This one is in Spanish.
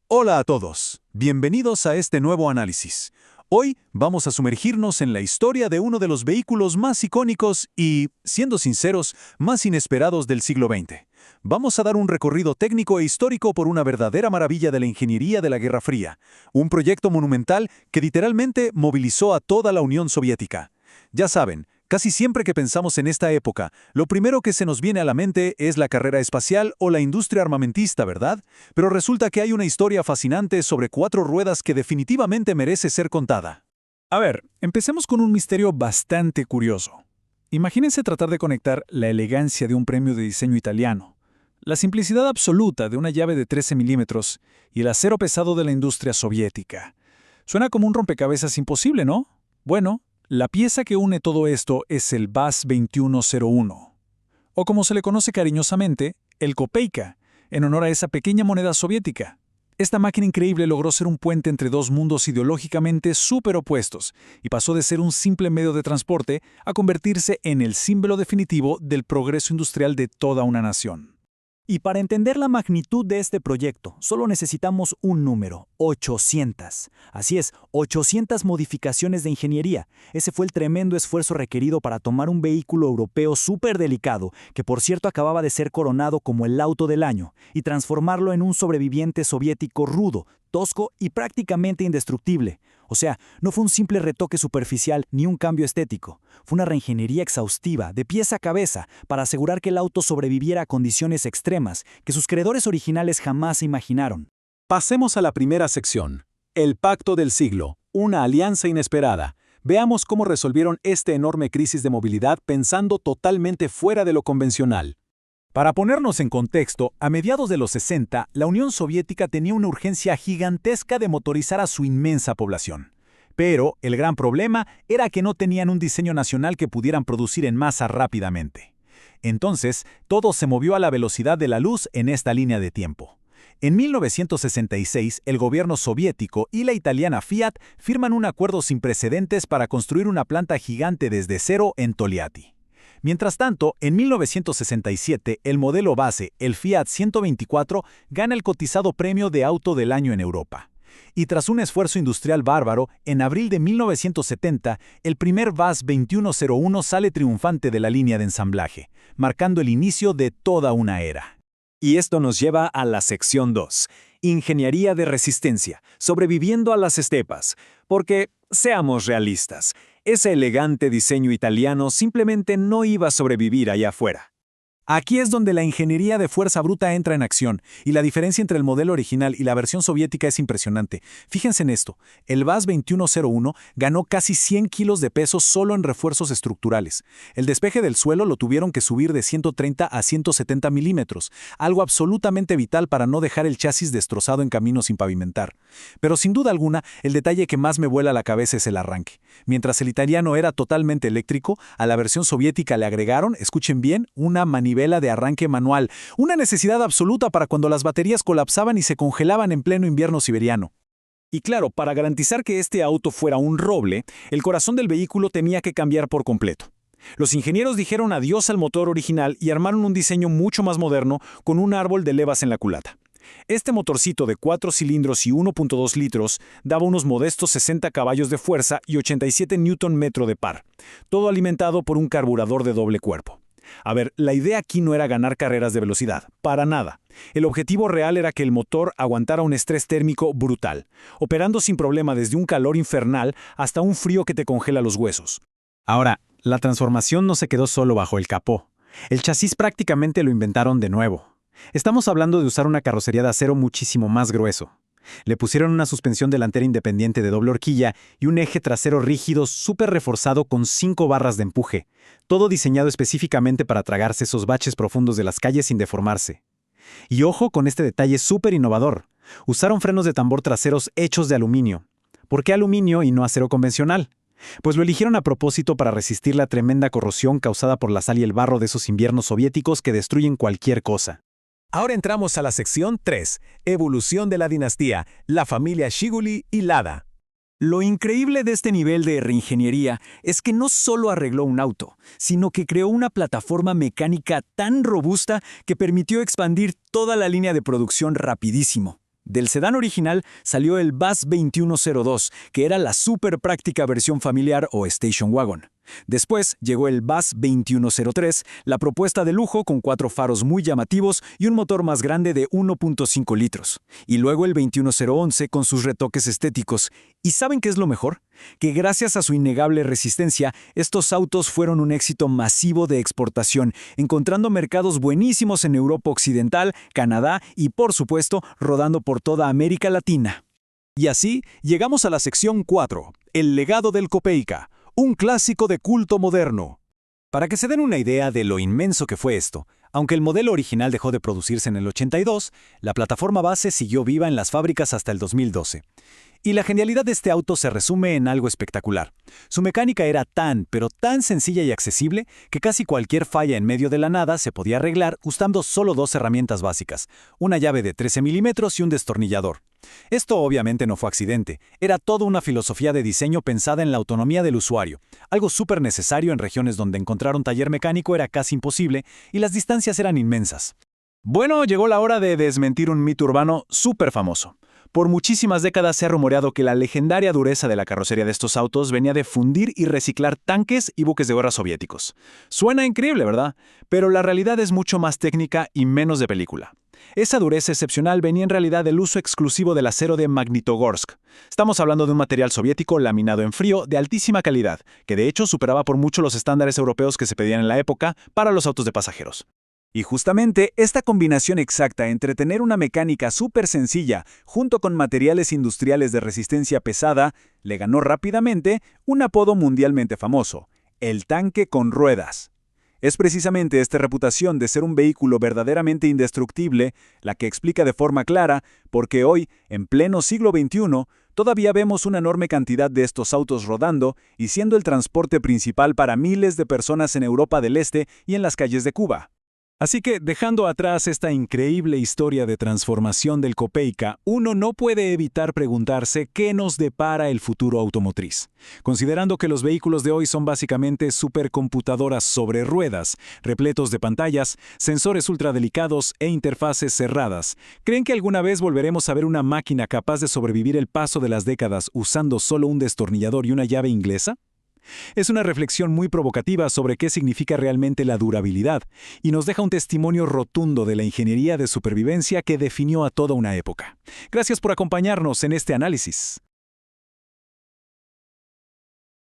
Hola a todos, bienvenidos a este nuevo análisis. Hoy vamos a sumergirnos en la historia de uno de los vehículos más icónicos y, siendo sinceros, más inesperados del siglo XX. Vamos a dar un recorrido técnico e histórico por una verdadera maravilla de la ingeniería de la Guerra Fría, un proyecto monumental que literalmente movilizó a toda la Unión Soviética. Ya saben, casi siempre que pensamos en esta época, lo primero que se nos viene a la mente es la carrera espacial o la industria armamentista, ¿verdad? Pero resulta que hay una historia fascinante sobre cuatro ruedas que definitivamente merece ser contada. A ver, empecemos con un misterio bastante curioso. Imagínense tratar de conectar la elegancia de un premio de diseño italiano, la simplicidad absoluta de una llave de 13 milímetros y el acero pesado de la industria soviética. Suena como un rompecabezas imposible, ¿no? Bueno, la pieza que une todo esto es el VAZ-2101, o como se le conoce cariñosamente, el Kopeika, en honor a esa pequeña moneda soviética. Esta máquina increíble logró ser un puente entre dos mundos ideológicamente súper opuestos y pasó de ser un simple medio de transporte a convertirse en el símbolo definitivo del progreso industrial de toda una nación. Y para entender la magnitud de este proyecto, solo necesitamos un número, 800. Así es, 800 modificaciones de ingeniería. Ese fue el tremendo esfuerzo requerido para tomar un vehículo europeo súper delicado, que por cierto acababa de ser coronado como el auto del año, y transformarlo en un sobreviviente soviético rudo, tosco y prácticamente indestructible. O sea, no fue un simple retoque superficial ni un cambio estético. Fue una reingeniería exhaustiva, de pies a cabeza, para asegurar que el auto sobreviviera a condiciones extremas que sus creadores originales jamás se imaginaron. Pasemos a la primera sección, el Pacto del Siglo, una alianza inesperada. Veamos cómo resolvieron esta enorme crisis de movilidad pensando totalmente fuera de lo convencional. Para ponernos en contexto, a mediados de los 60, la Unión Soviética tenía una urgencia gigantesca de motorizar a su inmensa población. Pero el gran problema era que no tenían un diseño nacional que pudieran producir en masa rápidamente. Entonces, todo se movió a la velocidad de la luz en esta línea de tiempo. En 1966, el gobierno soviético y la italiana Fiat firman un acuerdo sin precedentes para construir una planta gigante desde cero en Togliatti. Mientras tanto, en 1967, el modelo base, el Fiat 124, gana el cotizado premio de auto del año en Europa. Y tras un esfuerzo industrial bárbaro, en abril de 1970, el primer VAZ-2101 sale triunfante de la línea de ensamblaje, marcando el inicio de toda una era. Y esto nos lleva a la sección 2, Ingeniería de resistencia, sobreviviendo a las estepas. Porque, seamos realistas, ese elegante diseño italiano simplemente no iba a sobrevivir allá afuera. Aquí es donde la ingeniería de fuerza bruta entra en acción, y la diferencia entre el modelo original y la versión soviética es impresionante. Fíjense en esto, el VAZ-2101 ganó casi 100 kilos de peso solo en refuerzos estructurales. El despeje del suelo lo tuvieron que subir de 130 a 170 milímetros, algo absolutamente vital para no dejar el chasis destrozado en caminos sin pavimentar. Pero sin duda alguna, el detalle que más me vuela la cabeza es el arranque. Mientras el italiano era totalmente eléctrico, a la versión soviética le agregaron, escuchen bien, una manivela de arranque manual, una necesidad absoluta para cuando las baterías colapsaban y se congelaban en pleno invierno siberiano. Y claro, para garantizar que este auto fuera un roble, el corazón del vehículo tenía que cambiar por completo. Los ingenieros dijeron adiós al motor original y armaron un diseño mucho más moderno con un árbol de levas en la culata. Este motorcito de 4 cilindros y 1.2 litros daba unos modestos 60 caballos de fuerza y 87 Nm de par, todo alimentado por un carburador de doble cuerpo. A ver, la idea aquí no era ganar carreras de velocidad, para nada. El objetivo real era que el motor aguantara un estrés térmico brutal, operando sin problema desde un calor infernal hasta un frío que te congela los huesos. Ahora, la transformación no se quedó solo bajo el capó. El chasis prácticamente lo inventaron de nuevo. Estamos hablando de usar una carrocería de acero muchísimo más grueso. Le pusieron una suspensión delantera independiente de doble horquilla y un eje trasero rígido súper reforzado con 5 barras de empuje, todo diseñado específicamente para tragarse esos baches profundos de las calles sin deformarse. Y ojo con este detalle súper innovador. Usaron frenos de tambor traseros hechos de aluminio. ¿Por qué aluminio y no acero convencional? Pues lo eligieron a propósito para resistir la tremenda corrosión causada por la sal y el barro de esos inviernos soviéticos que destruyen cualquier cosa. Ahora entramos a la sección 3, Evolución de la dinastía, la familia Shiguli y Lada. Lo increíble de este nivel de reingeniería es que no solo arregló un auto, sino que creó una plataforma mecánica tan robusta que permitió expandir toda la línea de producción rapidísimo. Del sedán original salió el Buzz 2102, que era la súper práctica versión familiar o station wagon. Después llegó el Buzz 2103, la propuesta de lujo con 4 faros muy llamativos y un motor más grande de 1.5 litros. Y luego el 21011 con sus retoques estéticos. ¿Y saben qué es lo mejor? Que gracias a su innegable resistencia, estos autos fueron un éxito masivo de exportación, encontrando mercados buenísimos en Europa Occidental, Canadá y, por supuesto, rodando por toda América Latina. Y así llegamos a la sección 4, el legado del Copeica, un clásico de culto moderno. Para que se den una idea de lo inmenso que fue esto, aunque el modelo original dejó de producirse en el 82, la plataforma base siguió viva en las fábricas hasta el 2012. Y la genialidad de este auto se resume en algo espectacular. Su mecánica era pero tan sencilla y accesible, que casi cualquier falla en medio de la nada se podía arreglar usando solo 2 herramientas básicas, una llave de 13 milímetros y un destornillador. Esto obviamente no fue accidente, era toda una filosofía de diseño pensada en la autonomía del usuario, algo súper necesario en regiones donde encontrar un taller mecánico era casi imposible y las distancias eran inmensas. Bueno, llegó la hora de desmentir un mito urbano súper famoso. Por muchísimas décadas se ha rumoreado que la legendaria dureza de la carrocería de estos autos venía de fundir y reciclar tanques y buques de guerra soviéticos. Suena increíble, ¿verdad? Pero la realidad es mucho más técnica y menos de película. Esa dureza excepcional venía en realidad del uso exclusivo del acero de Magnitogorsk. Estamos hablando de un material soviético laminado en frío de altísima calidad, que de hecho superaba por mucho los estándares europeos que se pedían en la época para los autos de pasajeros. Y justamente esta combinación exacta entre tener una mecánica súper sencilla junto con materiales industriales de resistencia pesada le ganó rápidamente un apodo mundialmente famoso, el tanque con ruedas. Es precisamente esta reputación de ser un vehículo verdaderamente indestructible la que explica de forma clara por qué hoy, en pleno siglo XXI, todavía vemos una enorme cantidad de estos autos rodando y siendo el transporte principal para miles de personas en Europa del Este y en las calles de Cuba. Así que, dejando atrás esta increíble historia de transformación del Copeica, uno no puede evitar preguntarse qué nos depara el futuro automotriz. Considerando que los vehículos de hoy son básicamente supercomputadoras sobre ruedas, repletos de pantallas, sensores ultradelicados e interfaces cerradas, ¿creen que alguna vez volveremos a ver una máquina capaz de sobrevivir el paso de las décadas usando solo un destornillador y una llave inglesa? Es una reflexión muy provocativa sobre qué significa realmente la durabilidad y nos deja un testimonio rotundo de la ingeniería de supervivencia que definió a toda una época. Gracias por acompañarnos en este análisis.